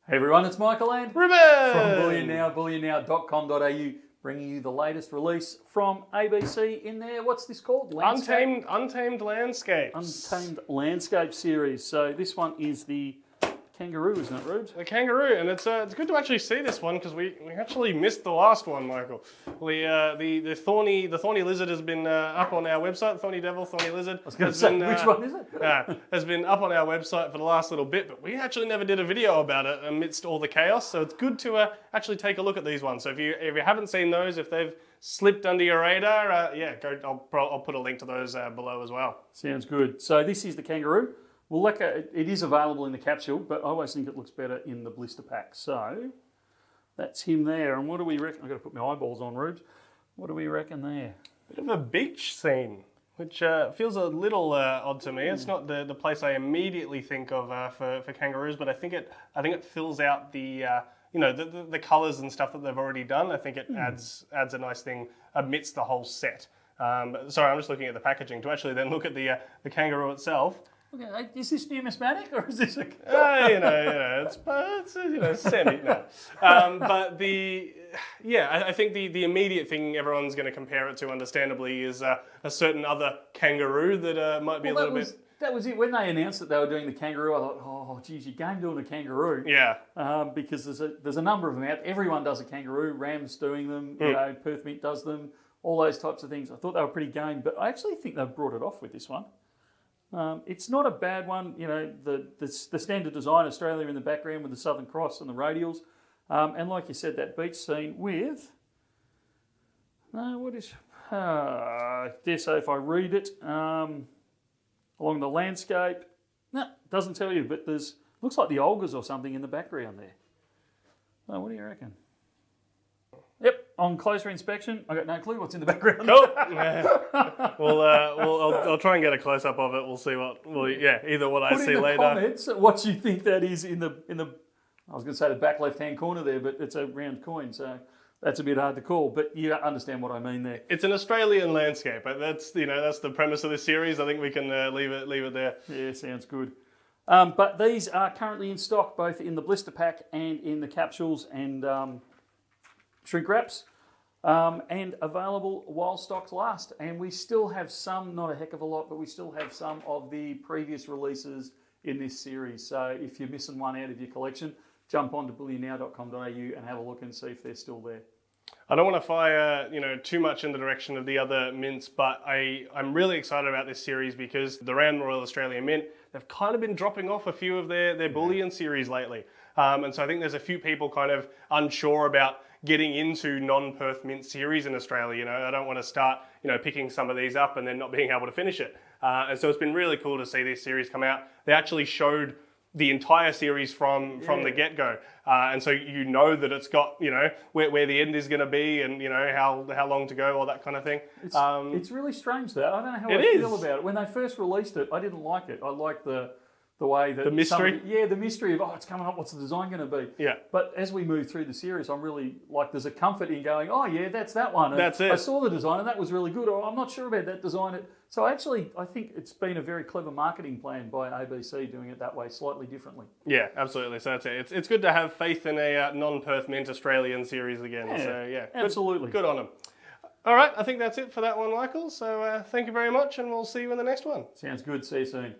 Hey everyone, it's Michael and Ruben! from Bullion Now, bullionnow.com.au, bringing you the latest release from ABC in there. What's this called? Untamed Landscapes. Untamed Landscape series. So this one is the Kangaroo, isn't it, Rubes? The Kangaroo, and it's good to actually see this one because we actually missed the last one, Michael. The thorny lizard has been up on our website. The thorny devil, thorny lizard. I was going to say, which one is it? Has been up on our website for the last little bit, but we actually never did a video about it amidst all the chaos. So it's good to actually take a look at these ones. So if you haven't seen those, if they've slipped under your radar, I'll put a link to those below as well. Sounds good. So this is the Kangaroo. Well, it is available in the capsule, but I always think it looks better in the blister pack. So that's him there. And what do we reckon? I've got to put my eyeballs on, Rubes. What do we reckon there? Bit of a beach scene, which feels a little odd to me. It's not the place I immediately think of for kangaroos, but I think it fills out the the colours and stuff that they've already done. I think it adds a nice thing amidst the whole set. Sorry, I'm just looking at the packaging to actually then look at the kangaroo itself. Okay, is this numismatic or is this a... it's semi. No. But I think the immediate thing everyone's going to compare it to, understandably, is a certain other kangaroo that might be a little bit. That was it. When they announced that they were doing the Kangaroo, I thought, oh, geez, you game doing a Kangaroo. Yeah. Because there's a number of them out. Everyone does a Kangaroo. Ram's doing them. Perth Mint does them. All those types of things. I thought they were pretty game, but I actually think they've brought it off with this one. It's not a bad one, the standard design, Australia in the background with the Southern Cross and the radials. And like you said, that beach scene with, dare say if I read it, along the landscape, doesn't tell you, but looks like the Olgas or something in the background there. Oh, what do you reckon? Yep, on closer inspection, I got no clue what's in the background. Cool. I'll try and get a close up of it. We'll see either what I see later. Comments what you think that is in the. I was going to say the back left hand corner there, but it's a round coin, so that's a bit hard to call. But you understand what I mean there. It's an Australian landscape. That's the premise of this series. I think we can leave it there. Yeah, sounds good. But these are currently in stock, both in the blister pack and in the capsules and shrink wraps, and available while stocks last. And we still have some, not a heck of a lot, but we still have some of the previous releases in this series. So if you're missing one out of your collection, jump on to bullionnow.com.au and have a look and see if they're still there. I don't want to fire too much in the direction of the other mints, but I'm really excited about this series because the Round Royal Australian Mint, they've kind of been dropping off a few of their Bullion series lately. And so I think there's a few people kind of unsure about getting into non-Perth Mint series in Australia. I don't want to start picking some of these up and then not being able to finish it. And so it's been really cool to see this series come out. They actually showed the entire series from the get-go. And so that it's got, where the end is going to be and, how long to go, all that kind of thing. It's really strange though. I don't know how I feel about it. When they first released it, I didn't like it. I liked the way that... The mystery? The mystery of, it's coming up, what's the design going to be? Yeah. But as we move through the series, I'm really, there's a comfort in going, oh yeah, that's that one. And that's it. I saw the design and that was really good, or I'm not sure about that design. So actually, I think it's been a very clever marketing plan by ABC doing it that way, slightly differently. Yeah, absolutely. So that's it. It's good to have faith in a non-Perth Mint Australian series again. Yeah, so yeah, absolutely. Good on them. All right, I think that's it for that one, Michael. So thank you very much, and we'll see you in the next one. Sounds good. See you soon.